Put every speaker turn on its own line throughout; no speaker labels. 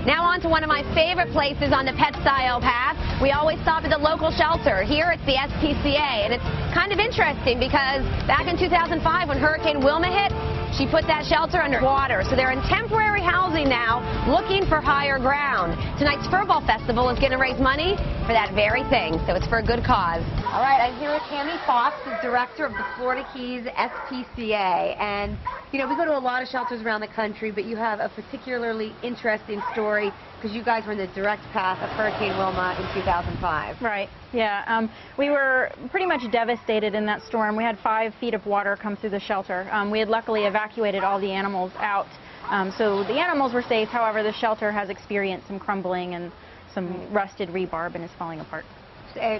Now on to one of my favorite places on the Pet Style Path. We always stop at the local shelter. Here it's the SPCA, and it's kind of interesting because back in 2005 when Hurricane Wilma hit, she put that shelter under water. So they're in temporary housing now, looking for higher ground. Tonight's Furball Festival is going to raise money for that very thing, so it's for a good cause. All right, I'm here with Tammy Fox, the director of the Florida Keys SPCA. And, you know, we go to a lot of shelters around the country, but you have a particularly interesting story because you guys were in the direct path of Hurricane Wilma in 2005.
Right, yeah. We were pretty much devastated in that storm. We had 5 feet of water come through the shelter. We had luckily evacuated all the animals out. So the animals were safe. However, the shelter has experienced some crumbling and some rusted rebar and is falling apart.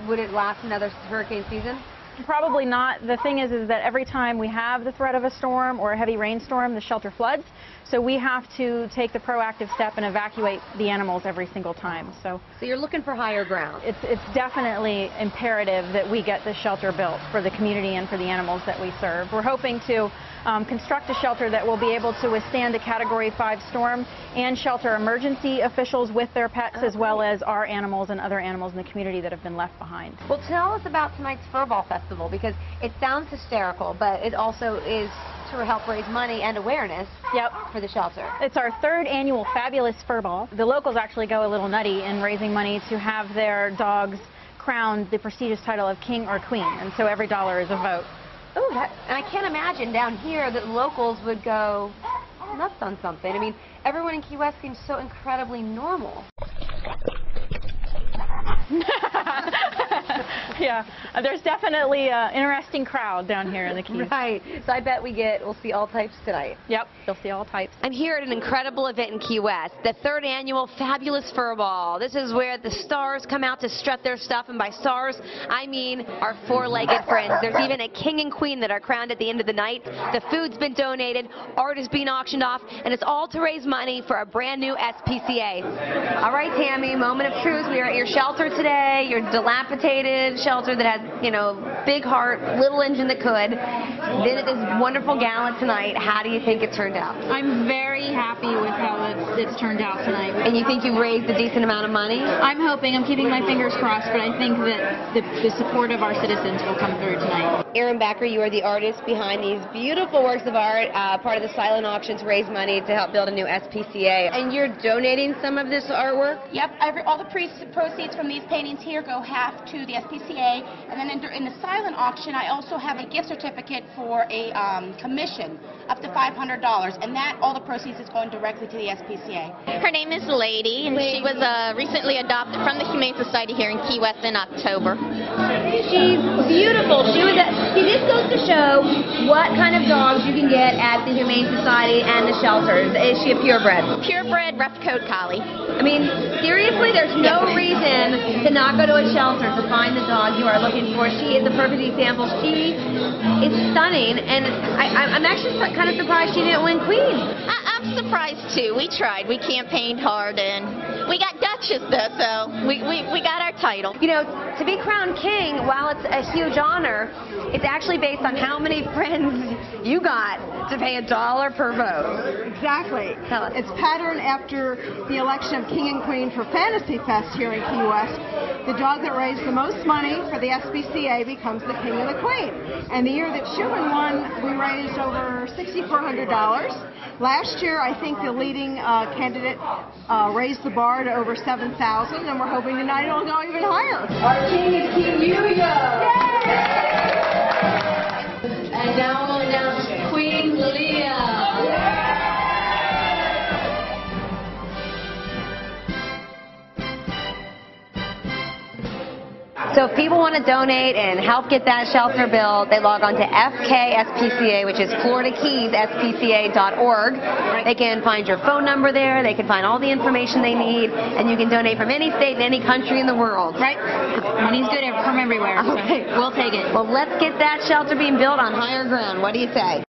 Would it last another hurricane season?
Probably not. The thing is that every time we have the threat of a storm or a heavy rainstorm, the shelter floods. So we have to take the proactive step and evacuate the animals every single time. So
you're looking for higher ground.
It's definitely imperative that we get this shelter built for the community and for the animals that we serve. We're hoping to construct a shelter that will be able to withstand a Category 5 storm and shelter emergency officials with their pets as well as our animals and other animals in the community that have been left behind.
Well, tell us about tonight's Furball Festival because it sounds hysterical, but it also is to help raise money and awareness for the shelter.
It's our 3rd annual Fabulous Furball. The locals actually go a little nutty in raising money to have their dogs crowned the prestigious title of King or Queen, and so every dollar is a vote.
Oh, and I can't imagine down here that locals would go nuts on something. I mean, everyone in Key West seems so incredibly normal.
Yeah, there's definitely an interesting crowd down here in the Keys.
Right. So I bet we'll see all types tonight.
Yep, you'll see all types.
I'm here at an incredible event in Key West, the 3rd annual Fabulous Furball. This is where the stars come out to strut their stuff, and by stars, I mean our 4-legged friends. There's even a king and queen that are crowned at the end of the night. The food's been donated, art is being auctioned off, and it's all to raise money for a brand new SPCA. All right, Tammy, moment of truth. We are at your shelter today, your dilapidated shelter that has, you know, big heart, little engine that could. Then at this wonderful gala tonight, how do you think it turned out?
I'm very happy with how it's turned out tonight.
And you think you raised a decent amount of money?
I'm hoping. I'm keeping my fingers crossed, but I think that the support of our citizens will come through tonight.
Erin Becker, you are the artist behind these beautiful works of art, part of the silent auction to raise money to help build a new SPCA. And you're donating some of this artwork?
Yep. All the proceeds from these paintings here go half to the SPCA, and then in the silent auction, I also have a gift certificate for a commission up to $500, and all the proceeds is going directly to the SPCA.
Her name is Lady, and she was recently adopted from the Humane Society here in Key West in October.
She's beautiful. This goes to show what kind of dogs you can get at the Humane Society and the shelters. Is she a purebred?
Purebred rough coat collie.
I mean, seriously, there's no reason to not go to a shelter to find the dog you are looking for. She is a perfect example. She is stunning, and I'm actually kind of surprised she didn't win Queen.
I'm surprised too. We tried. We campaigned hard, and we got Duchess though, so we got our title.
You know, to be crowned king, while it's a huge honor, it's actually based on how many friends you got to pay $1 per vote.
Exactly.
Tell us.
It's patterned after the election of King and Queen for Fantasy Fest here in Key West. The dog that raised the most money for the SPCA becomes the King and the Queen. And the year that Schumann won, we raised over $6,400. Last year, I think the leading candidate raised the bar to over $7,000, and we're hoping tonight it'll go even higher.
Our king is King Yuya! And now we'll announce Queen Leah. So if people want to donate and help get that shelter built, they log on to FKSPCA, which is FloridaKeysSPCA.org. They can find your phone number there. They can find all the information they need, and you can donate from any state and any country in the world.
Right. Money's good from everywhere, so we'll take it.
Well, let's get that shelter being built on higher ground. What do you say?